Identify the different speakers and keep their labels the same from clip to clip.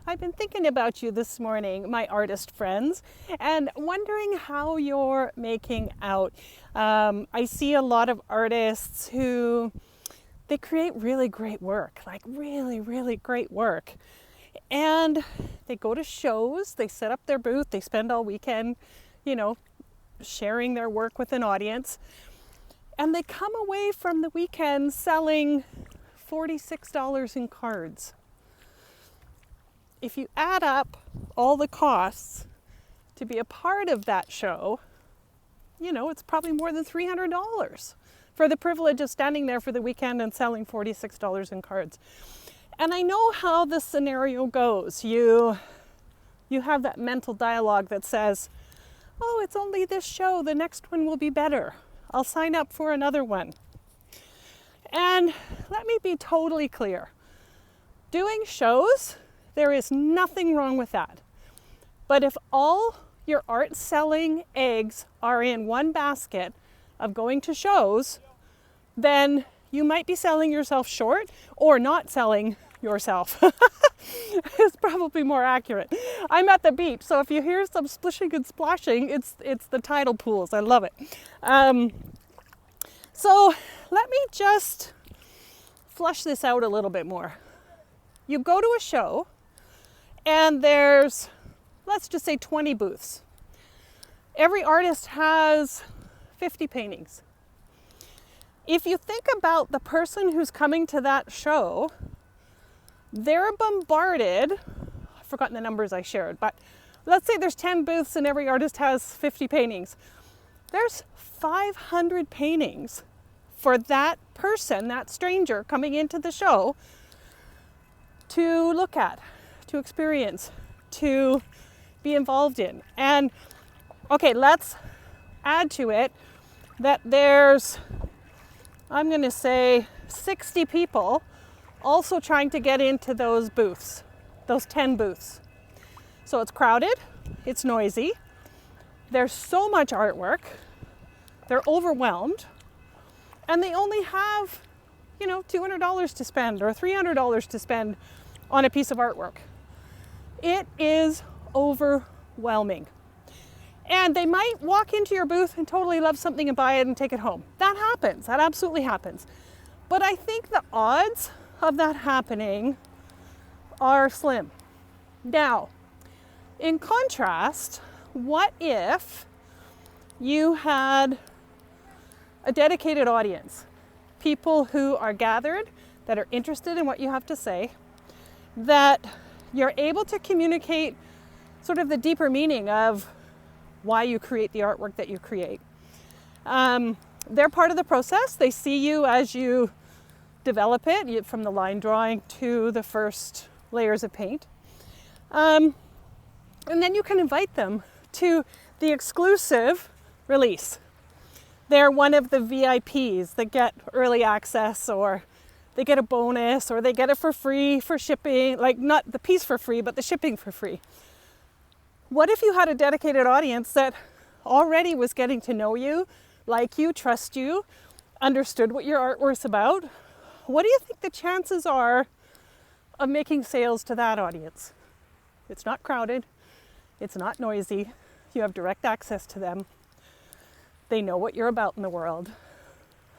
Speaker 1: I've been thinking about you this morning, my artist friends, and wondering how you're making out. I see a lot of artists who they create really great work, like really, really great work. And they go to shows, they set up their booth, they spend all weekend, sharing their work with an audience. And they come away from the weekend selling $46 in cards. If you add up all the costs to be a part of that show, it's probably more than $300 for the privilege of standing there for the weekend and selling $46 in cards. And I know how the scenario goes. You have that mental dialogue that says, oh, it's only this show, the next one will be better. I'll sign up for another one. And let me be totally clear. Doing shows, there is nothing wrong with that. But if all your art selling eggs are in one basket of going to shows, then you might be selling yourself short or not selling yourself. It's probably more accurate. I'm at the beach, so if you hear some splishing and splashing, it's the tidal pools. I love it. So let me just flush this out a little bit more. You go to a show and there's, let's just say 20 booths. Every artist has 50 paintings. If you think about the person who's coming to that show, they're bombarded, I've forgotten the numbers I shared, but let's say there's 10 booths and every artist has 50 paintings. There's 500 paintings for that person, that stranger coming into the show to look at, to experience, to be involved in. And okay, let's add to it that there's, I'm going to say 60 people also trying to get into those booths, those 10 booths. So it's crowded, it's noisy, there's so much artwork, they're overwhelmed, and they only have, $200 to spend or $300 to spend on a piece of artwork. It is overwhelming. And they might walk into your booth and totally love something and buy it and take it home. That happens, that absolutely happens. But I think the odds of that happening are slim. Now, in contrast, what if you had a dedicated audience, people who are gathered, that are interested in what you have to say, that you're able to communicate sort of the deeper meaning of why you create the artwork that you create. They're part of the process. They see you as you develop it, from the line drawing to the first layers of paint. And then you can invite them to the exclusive release. They're one of the VIPs that get early access, or they get a bonus, or they get it for free for shipping, like not the piece for free, but the shipping for free. What if you had a dedicated audience that already was getting to know you, like you, trust you, understood what your artwork's about? What do you think the chances are of making sales to that audience? It's not crowded, it's not noisy, you have direct access to them. They know what you're about in the world.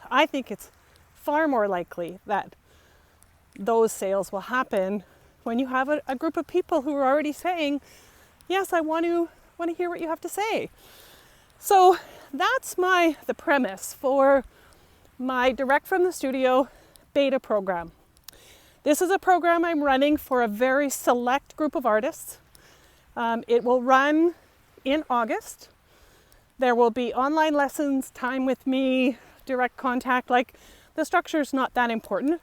Speaker 1: I think it's far more likely that those sales will happen when you have a group of people who are already saying, yes, I want to hear what you have to say. So that's the premise for my Direct from the Studio beta program. This is a program I'm running for a very select group of artists. It will run in August. There will be online lessons, time with me, direct contact. The structure is not that important.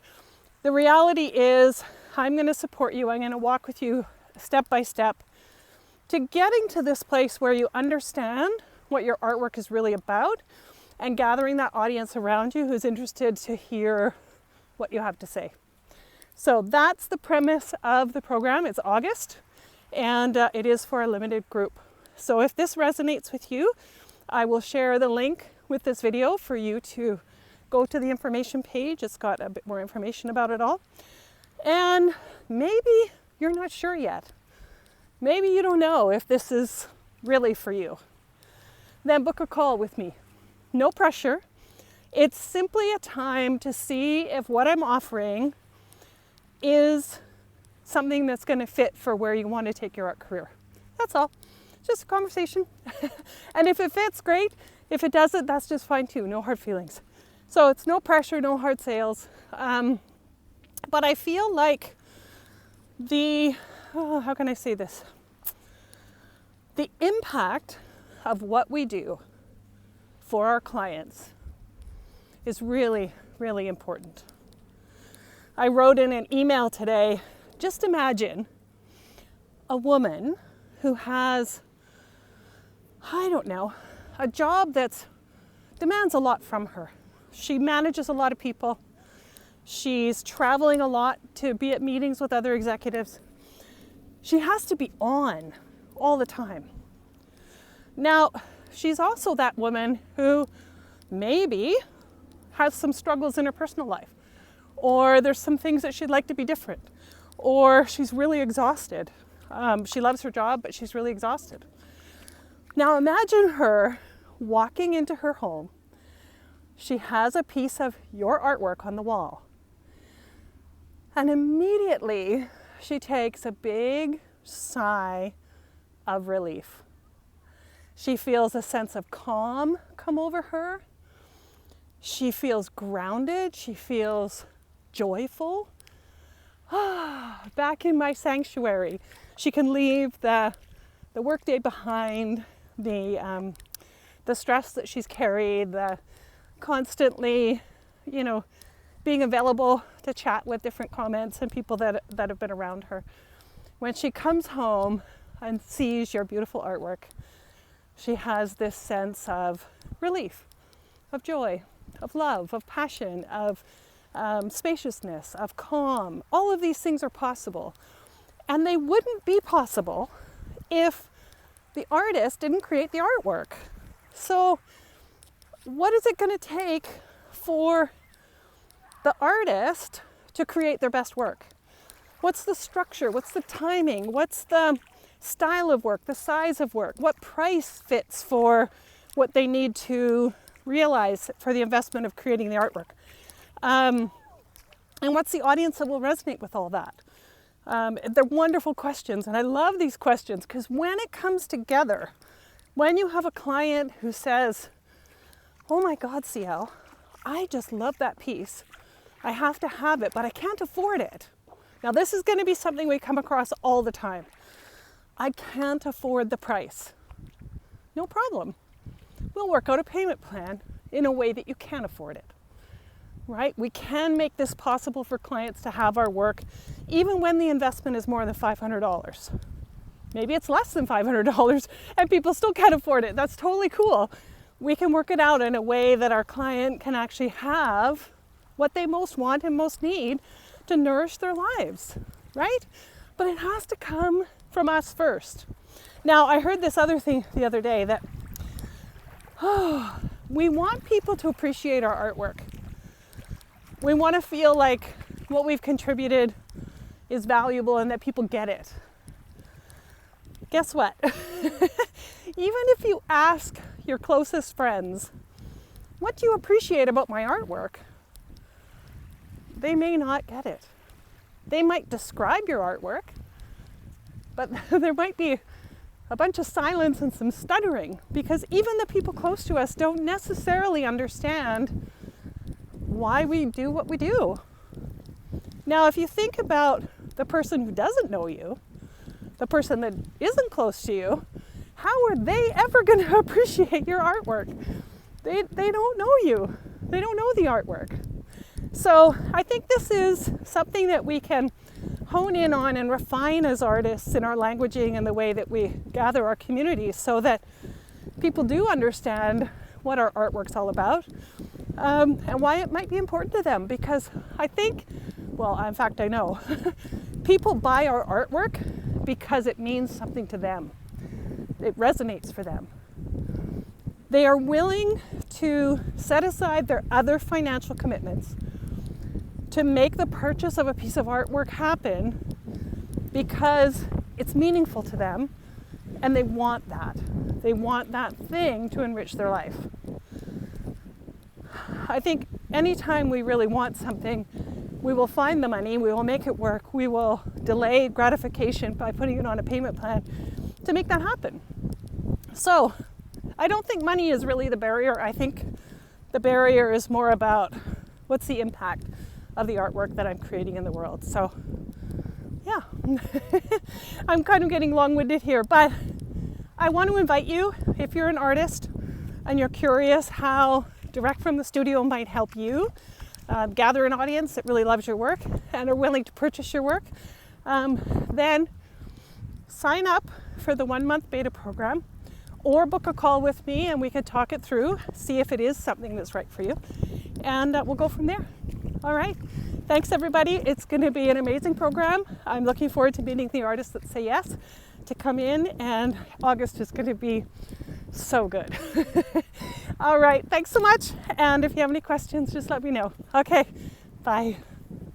Speaker 1: The reality is I'm going to support you. I'm going to walk with you step by step to getting to this place where you understand what your artwork is really about and gathering that audience around you who's interested to hear what you have to say. So that's the premise of the program. It's August, and it is for a limited group. So if this resonates with you, I will share the link with this video for you to go to the information page. It's got a bit more information about it all. And maybe you're not sure yet. Maybe you don't know if this is really for you. Then book a call with me. No pressure. It's simply a time to see if what I'm offering is something that's going to fit for where you want to take your art career. That's all. Just a conversation. And if it fits, great. If it doesn't, that's just fine too. No hard feelings. So it's no pressure, no hard sales. But I feel like how can I say this? The impact of what we do for our clients is really, really important. I wrote in an email today, just imagine a woman who has, I don't know, a job that demands a lot from her. She manages a lot of people. She's traveling a lot to be at meetings with other executives. She has to be on all the time. Now, she's also that woman who maybe has some struggles in her personal life, or there's some things that she'd like to be different, or she's really exhausted. She loves her job, but she's really exhausted. Now imagine her walking into her home. She has a piece of your artwork on the wall. And immediately she takes a big sigh of relief. She feels a sense of calm come over her. She feels grounded. She feels joyful. Back in my sanctuary. She can leave the workday behind, the stress that she's carried, the constantly, being available to chat with different comments and people that have been around her. When she comes home and sees your beautiful artwork, she has this sense of relief, of joy, of love, of passion, of spaciousness, of calm. All of these things are possible. And they wouldn't be possible if the artist didn't create the artwork. So what is it going to take for the artist to create their best work? What's the structure? What's the timing? What's the style of work, the size of work? What price fits for what they need to realize for the investment of creating the artwork? And what's the audience that will resonate with all that? They're wonderful questions, and I love these questions because when it comes together, when you have a client who says, oh my God, CL, I just love that piece. I have to have it, but I can't afford it. Now this is going to be something we come across all the time. I can't afford the price. No problem. We'll work out a payment plan in a way that you can afford it. Right? We can make this possible for clients to have our work even when the investment is more than $500. Maybe it's less than $500 and people still can't afford it. That's totally cool. We can work it out in a way that our client can actually have what they most want and most need to nourish their lives, right? But it has to come from us first. Now, I heard this other thing the other day that we want people to appreciate our artwork. We want to feel like what we've contributed is valuable and that people get it. Guess what? Even if you ask your closest friends, what do you appreciate about my artwork? They may not get it. They might describe your artwork, but there might be a bunch of silence and some stuttering because even the people close to us don't necessarily understand why we do what we do. Now, if you think about the person who doesn't know you, the person that isn't close to you, how are they ever going to appreciate your artwork? They don't know you. They don't know the artwork. So I think this is something that we can hone in on and refine as artists in our languaging and the way that we gather our communities so that people do understand what our artwork's all about. And why it might be important to them, because I think, well, in fact, I know, people buy our artwork because it means something to them. It resonates for them. They are willing to set aside their other financial commitments to make the purchase of a piece of artwork happen because it's meaningful to them and they want that. They want that thing to enrich their life. I think anytime we really want something, we will find the money, we will make it work, we will delay gratification by putting it on a payment plan to make that happen. So I don't think money is really the barrier. I think the barrier is more about what's the impact of the artwork that I'm creating in the world. So yeah, I'm kind of getting long-winded here, but I want to invite you, if you're an artist and you're curious how Direct from the Studio might help you gather an audience that really loves your work and are willing to purchase your work, then sign up for the 1-month beta program or book a call with me and we could talk it through, see if it is something that's right for you, and we'll go from there. All right. Thanks, everybody. It's going to be an amazing program. I'm looking forward to meeting the artists that say yes to come in, and August is going to be so good. All right. Thanks so much. And if you have any questions, just let me know. Okay. Bye.